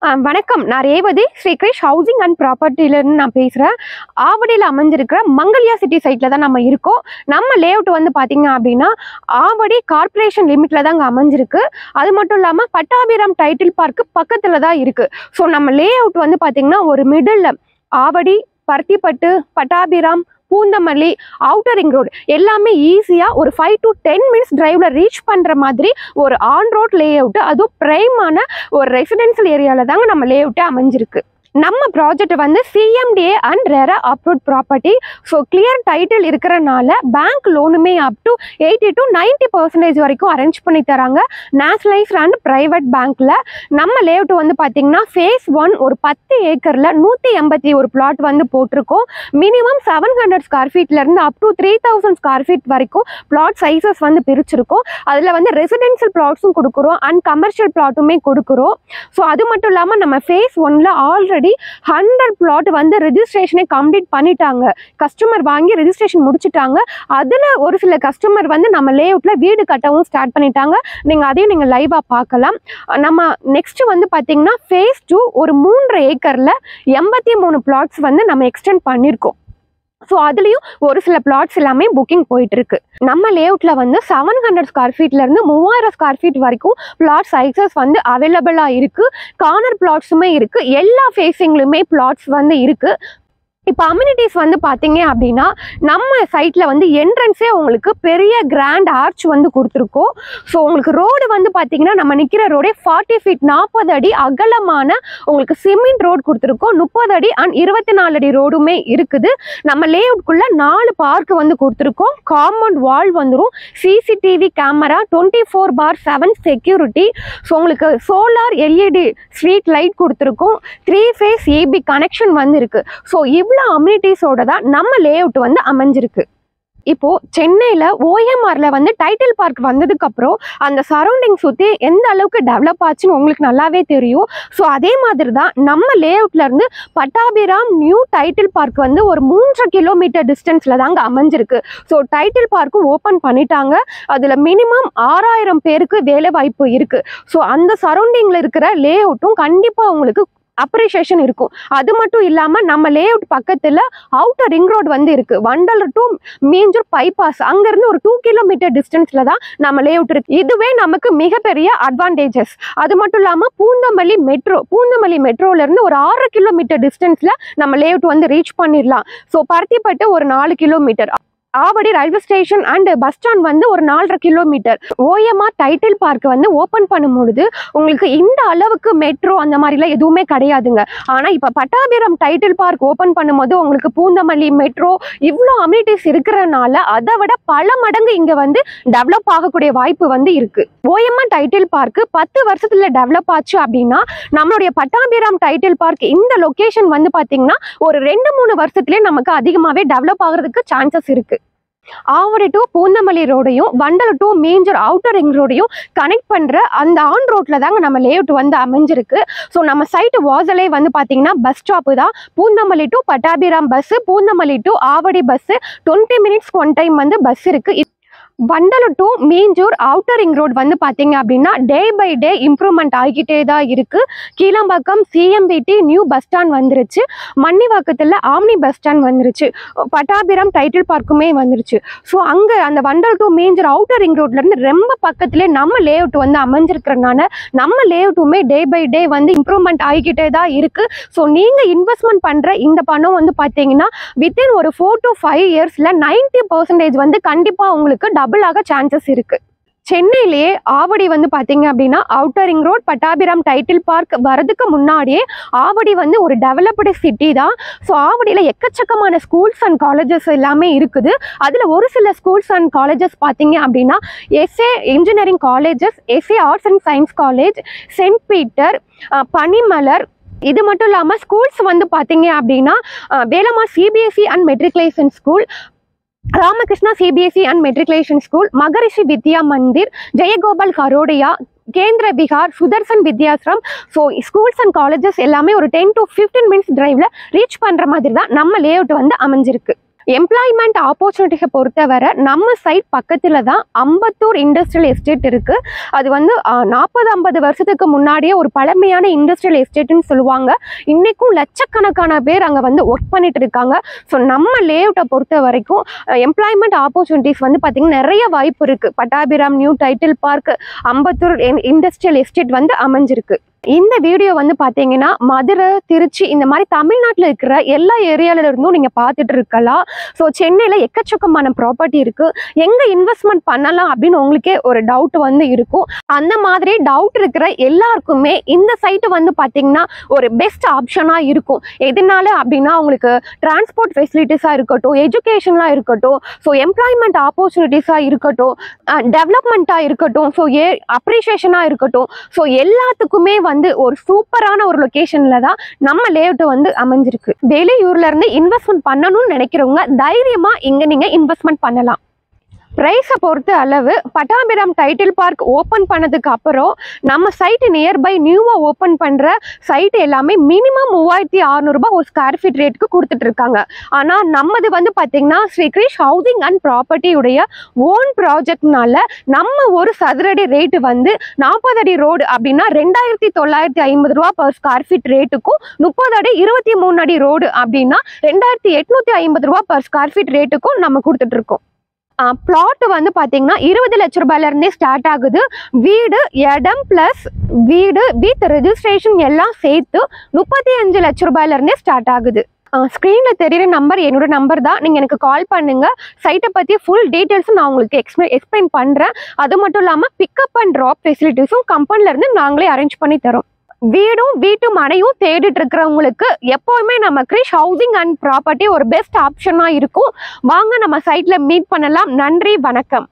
வணக்கம். நான் Revathi Sri Krish housing and ப்ராப்பர்ட்டிலேருந்து நான் பேசுகிறேன். ஆவடியில் அமைஞ்சிருக்கிற மங்கல்யா சிட்டி சைட்டில் தான் நம்ம இருக்கோம். நம்ம லேஅவுட் வந்து பார்த்தீங்க அப்படின்னா ஆவடி கார்பரேஷன் லிமிட்டில் தான் அங்கே அமைஞ்சிருக்கு. அது மட்டும் இல்லாமல் பட்டாபிராம் டைட்டில் பார்க்கு பக்கத்தில் தான் இருக்குது. ஸோ நம்ம லேஅவுட் வந்து பார்த்தீங்கன்னா ஒரு middle Avadi, Paruthipattu, Pattabiram, Poonamallee, outer ring road எல்லாமே ஈஸியாக ஒரு 5 to 10 minutes டிரைவில் ரீச் பண்ணுற மாதிரி ஒரு ஆன் ரோட் லேஅவுட்டு, அதுவும் ப்ரைமான ஒரு ரெசிடென்ஷியல் ஏரியாவில் தாங்க நம்ம லேஅவுட்டே அமைஞ்சிருக்கு. நம்ம ப்ராஜெக்ட் வந்து CMDA and RERA approved property. So clear title இருக்கிறனால பேங்க் லோனுமே அப் டு 80 to 90% வரைக்கும் அரேஞ்ச் பண்ணி தராங்க நேஷனலைஸ்ட் அண்ட் ப்ரைவேட் பேங்க்கில். நம்ம லேஅவுட் வந்து பார்த்தீங்கன்னா ஃபேஸ் 1 ஒரு 10 ஏக்கரில் 181 பிளாட் வந்து போட்டிருக்கோம். மினிமம் 700 ஸ்கொயர் ஃபீட்லேருந்து அப் டு 3000 ஸ்கொயர் ஃபீட் வரைக்கும் பிளாட் சைஸஸ் வந்து பிரிச்சிருக்கோம். அதில் வந்து ரெசிடென்ஷியல் பிளாட்ஸும் கொடுக்குறோம் அண்ட் கமர்ஷியல் பிளாட்டுமே கொடுக்குறோம். ஸோ அது மட்டும் இல்லாமல் நம்ம ஃபேஸ் 1ல் ஆல்ரெடி 100 பிளாட் வந்து ரெஜிஸ்ட்ரேஷனை கம்ப்ளீட் பண்ணிட்டாங்க. கஸ்டமர் வாங்கி ரெஜிஸ்ட்ரேஷன் முடிச்சுட்டாங்க. அதில் ஒரு சில கஸ்டமர் வந்து நம்ம லேஅவுட்டில் வீடு கட்டவும் ஸ்டார்ட் பண்ணிட்டாங்க. அதையும் நீங்கள் லைவாக பார்க்கலாம். நம்ம நெக்ஸ்ட் வந்து பார்த்தீங்கன்னா ஃபேஸ் 2 ஒரு 3 ஏக்கரில் 83 பிளாட்ஸ் வந்து நம்ம எக்ஸ்டெண்ட் பண்ணியிருக்கோம். ஸோ அதுலேயும் ஒரு சில பிளாட்ஸ் எல்லாமே புக்கிங் போயிட்டு இருக்கு. நம்ம லேஅவுட்டில் வந்து 700 ஸ்கொயர் ஃபீட்லேருந்து 3000 ஸ்கொயர் ஃபீட் வரைக்கும் பிளாட் சைஸஸ் வந்து அவைலபிளாக இருக்குது. கார்னர் பிளாட்ஸுமே இருக்குது. எல்லா ஃபேஸிங்லுமே பிளாட்ஸ் வந்து இருக்குது. இப்போ அம்யூனிட்டிஸ் வந்து பார்த்தீங்க அப்படின்னா நம்ம சைட்டில் வந்து என்ட்ரன்ஸே உங்களுக்கு பெரிய கிராண்ட் ஆர்ச் வந்து கொடுத்துருக்கோம். ஸோ உங்களுக்கு ரோடு வந்து பார்த்தீங்கன்னா நம்ம நிற்கிற ரோடே 40 feet 40 அடி அகலமான உங்களுக்கு சிமெண்ட் ரோடு கொடுத்துருக்கோம். 30 அடி அண்ட் 24 அடி ரோடுமே இருக்குது. நம்ம லேஅவுட்குள்ளே 4 பார்க் வந்து கொடுத்துருக்கோம். காம்பவுண்ட் வால் வந்துடும். CCTV camera, 24/7 security. ஸோ உங்களுக்கு சோலார் LED ஸ்ட்ரீட் லைட் கொடுத்துருக்கோம். 3 phase EB கனெக்ஷன் வந்து இருக்குது. ஸோ அம்யூனிட்டிஸோட தான் நம்ம லேஅவுட் வந்து அமைஞ்சிருக்கு. இப்போ சென்னையில் OMRல வந்து டைட்டில் பார்க் வந்ததுக்கு அப்புறம் அந்த சரௌண்டிங் சுற்றி எந்த அளவுக்கு டெவலப் ஆச்சுன்னு உங்களுக்கு நல்லாவே தெரியும். ஸோ அதே மாதிரி தான் நம்ம லேஅவுட்ல இருந்து பட்டாபிராம் நியூ டைட்டில் பார்க் வந்து ஒரு 3 கிலோமீட்டர் டிஸ்டன்ஸ்ல தாங்க அமைஞ்சிருக்கு. ஸோ டைட்டில் பார்க்கும் ஓப்பன் பண்ணிட்டாங்க. அதில் மினிமம் 6000 பேருக்கு வேலை வாய்ப்பு இருக்கு. ஸோ அந்த சரௌண்டிங்ல இருக்கிற லேஅவுட்டும் கண்டிப்பாக உங்களுக்கு அப்ரிஷியேஷன் இருக்கும். அது மட்டும் இல்லாமல் நம்ம லேஅவுட் பக்கத்தில் அவுட்டர் ரிங் ரோடு வந்து இருக்குது. வண்டலூர் டு மீஞ்சூர் பைபாஸ் அங்கேருந்து ஒரு 2 கிலோமீட்டர் டிஸ்டன்ஸில் தான் நம்ம லேஅவுட் இருக்குது. இதுவே நமக்கு மிகப்பெரிய அட்வான்டேஜஸ். அது மட்டும் இல்லாமல் பூந்தமல்லி மெட்ரோலேருந்து ஒரு 6 கிலோமீட்டர் டிஸ்டன்ஸில் நம்ம லேஅவுட் வந்து ரீச் பண்ணிடலாம். ஸோ பருத்திப்பட்டு ஒரு 4 kilometre, Avadi railway station and bus stand வந்து ஒரு 4.5 கிலோமீட்டர். OMR டைட்டில் பார்க் வந்து ஓப்பன் பண்ணும்பொழுது உங்களுக்கு இந்த அளவுக்கு மெட்ரோ அந்த மாதிரிலாம் எதுவுமே கிடையாதுங்க. ஆனால் இப்போ பட்டாபிராம் டைட்டில் பார்க் ஓப்பன் பண்ணும்போது உங்களுக்கு பூந்தமல்லி மெட்ரோ இவ்வளோ அம்யூனிட்டிஸ் இருக்கிறனால அதை விட பல மடங்கு இங்கே வந்து டெவலப் ஆகக்கூடிய வாய்ப்பு வந்து இருக்குது. OMR டைட்டில் பார்க்கு 10 வருஷத்துல டெவலப் ஆச்சு அப்படின்னா நம்மளுடைய பட்டாபிராம் டைட்டில் பார்க் இந்த லொக்கேஷன் வந்து பார்த்தீங்கன்னா ஒரு 2-3 வருஷத்துலேயே நமக்கு அதிகமாகவே டெவலப் ஆகிறதுக்கு சான்சஸ் இருக்குது. ஆவடி டு பூந்தமல்லி ரோடையும் Vandalur to Minjur outer ring ரோடையும் கனெக்ட் பண்ணுற அந்த ஆன் ரோட்டில் தாங்க நம்ம லேஅவுட் வந்து அமைஞ்சிருக்கு. ஸோ நம்ம சைட்டு வாசலே வந்து பார்த்தீங்கன்னா பஸ் ஸ்டாப்பு தான். Poonamallee to Pattabiram bus, Poonamallee to Avadi bus 20 minutes one time வந்து பஸ் இருக்குது. Vandalur to Minjur outer ring road வந்து பார்த்தீங்க அப்படின்னா டே பை டே இம்ப்ரூவ்மெண்ட் ஆகிட்டே தான் இருக்குது. Keelambakkam CMBT new bus stand வந்துருச்சு. மன்னிவாக்கத்தில் ஆம்னி பஸ் ஸ்டாண்ட் வந்துருச்சு. பட்டாபிராம் டைட்டில் பார்க்குமே வந்துருச்சு. ஸோ அங்கே அந்த Vandalur to Minjur outer ring ரோட்லேருந்து ரொம்ப பக்கத்துலேயே நம்ம லேஅவுட் வந்து அமைஞ்சிருக்கிறனால நம்ம லேஅவுட்டுமே டே பை டே வந்து இம்ப்ரூவ்மெண்ட் ஆகிக்கிட்டே தான் இருக்குது. ஸோ நீங்கள் இன்வெஸ்ட்மெண்ட் பண்ணுற இந்த பணம் வந்து பார்த்தீங்கன்னா வித்தின் ஒரு 4 to 5 yearsல 90% வந்து கண்டிப்பாக உங்களுக்கு டபுள் ஆக சான்சஸ் இருக்கு. சென்னையிலேயே ஆவடி வந்து பார்த்தீங்க அப்படின்னா outer ring road Pattabiram title park வரதுக்கு முன்னாடியே ஆவடி வந்து ஒரு டெவலப்டு சிட்டி தான். ஸோ ஆவடியில் எக்கச்சக்கமான ஸ்கூல்ஸ் அண்ட் காலேஜஸ் எல்லாமே இருக்குது. அதில் ஒரு சில ஸ்கூல்ஸ் அண்ட் காலேஜஸ் பார்த்தீங்க அப்படின்னா SA engineering colleges, SA arts and science college, Saint Peter, Panimalar. இது மட்டும் இல்லாமல் ஸ்கூல்ஸ் வந்து பார்த்தீங்க அப்படின்னா Velamma CBSE and matriculation school, Ramakrishna CBSE and matriculation school, Maharishi Vidya Mandir, Jayagopal Garodia, Kendra Vihar, Sudarshan Vidyashram. So schools and colleges எல்லாமே ஒரு 10 to 15 minutes டிரைவில் ரீச் பண்ணுற மாதிரி தான் நம்ம லேஅவுட் வந்து அமைஞ்சிருக்கு. எம்ப்ளாய்மெண்ட் ஆப்பர்ச்சுனிட்டிஸை பொறுத்தவரை நம்ம சைட் பக்கத்தில் தான் அம்பத்தூர் இண்டஸ்ட்ரியல் எஸ்டேட் இருக்குது. அது வந்து 40-50 வருஷத்துக்கு முன்னாடியே ஒரு பழமையான இண்டஸ்ட்ரியல் எஸ்டேட்டுன்னு சொல்லுவாங்க. இன்றைக்கும் லட்சக்கணக்கான பேர் அங்கே வந்து ஒர்க் பண்ணிட்டு இருக்காங்க. ஸோ நம்ம லேஅவுட்டை பொறுத்த வரைக்கும் எம்ப்ளாய்மெண்ட் ஆப்பர்ச்சுனிட்டிஸ் வந்து பார்த்திங்கன்னா நிறைய வாய்ப்பு இருக்குது. Pattabiram new title park, Ambattur industrial estate வந்து அமைஞ்சிருக்கு. இந்த வீடியோ வந்து பார்த்தீங்கன்னா மதுரை, திருச்சி இந்த மாதிரி தமிழ்நாட்டில் இருக்கிற எல்லா ஏரியால இருந்தும் நீங்கள் பார்த்துட்டு இருக்கலாம். ஸோ சென்னையில் எக்கச்சக்கமான ப்ராப்பர்ட்டி இருக்குது. எங்கே இன்வெஸ்ட்மெண்ட் பண்ணலாம் அப்படின்னு உங்களுக்கே ஒரு டவுட் வந்து இருக்கும். அந்த மாதிரி டவுட் இருக்கிற எல்லாருக்குமே இந்த சைட்டு வந்து பார்த்தீங்கன்னா ஒரு பெஸ்ட் ஆப்ஷனாக இருக்கும். எதனால அப்படின்னா உங்களுக்கு டிரான்ஸ்போர்ட் ஃபெசிலிட்டிஸாக இருக்கட்டும், எஜுகேஷனாக இருக்கட்டும், ஸோ எம்ப்ளாய்மெண்ட் ஆப்பர்ச்சுனிட்டிஸாக இருக்கட்டும், டெவலப்மெண்ட்டாக இருக்கட்டும், ஸோ அப்ரிஷியேஷனாக இருக்கட்டும், ஸோ எல்லாத்துக்குமே வந்து ஒரு சூப்பரான ஒரு லொகேஷன்ல தான் நம்ம லேஅவுட் வந்து அமைஞ்சிருக்கு. வெளியூர்ல இருந்து இன்வெஸ்ட்மெண்ட் பண்ணணும்னு நினைக்கிறவங்க தைரியமா இங்க நீங்க இன்வெஸ்ட்மெண்ட் பண்ணலாம். ப்ரைஸை பொறுத்த அளவு பட்டாபிராம் டைட்டில் பார்க் ஓப்பன் பண்ணதுக்கு அப்புறம் நம்ம சைட்டு நியர்பை நியூவாக ஓப்பன் பண்ணுற சைட்டு எல்லாமே மினிமம் 3600 ஒரு ஸ்கொயர் ஃபீட் ரேட்டுக்கு கொடுத்துட்டு இருக்காங்க. ஆனால் நம்மது வந்து பார்த்திங்கன்னா ஸ்ரீ கிரிஷ் ஹவுசிங் அண்ட் ப்ராப்பர்ட்டியுடைய ஓன் ப்ராஜெக்ட்னால நம்ம ஒரு சதுரடி ரேட்டு வந்து 40 அடி ரோடு அப்படின்னா 2950 பர் ஸ்கொயர் ஃபீட் ரேட்டுக்கும், 30 அடி 23 அடி ரோடு அப்படின்னா 2850 பர் ஸ்கொயர் ஃபீட் ரேட்டுக்கும் நம்ம கொடுத்துட்டு இருக்கோம். பிளாட் வந்து பார்த்தீங்கன்னா 20 லட்ச ரூபாயிலிருந்தே ஸ்டார்ட் ஆகுது. வீடு, இடம் பிளஸ் வீடு வித் ரெஜிஸ்ட்ரேஷன் எல்லாம் சேர்த்து 35 லட்ச ரூபாயிலிருந்தே ஸ்டார்ட் ஆகுது. ஸ்க்ரீனில் தெரிகிற நம்பர் என்னோட நம்பர் தான். நீங்கள் எனக்கு கால் பண்ணுங்கள். சைட்டை பற்றி ஃபுல் டீட்டெயில்ஸும் நான் உங்களுக்கு எக்ஸ்பிளைன் பண்ணுறேன். அது மட்டும் இல்லாமல் பிக்கப் அண்ட் ட்ராப் ஃபெசிலிட்டிஸும் கம்பெனிலேருந்து நாங்களே அரேஞ்ச் பண்ணி தரோம். வீடும் வீட்டு மனையும் தேடிட்டு இருக்கிறவங்களுக்கு எப்போவுமே நம்ம கிரிஷ் ஹவுசிங் அண்ட் ப்ராப்பர்ட்டி ஒரு பெஸ்ட் ஆப்ஷனாக இருக்கும். வாங்க நம்ம சைட்டில் மீட் பண்ணலாம். நன்றி, வணக்கம்.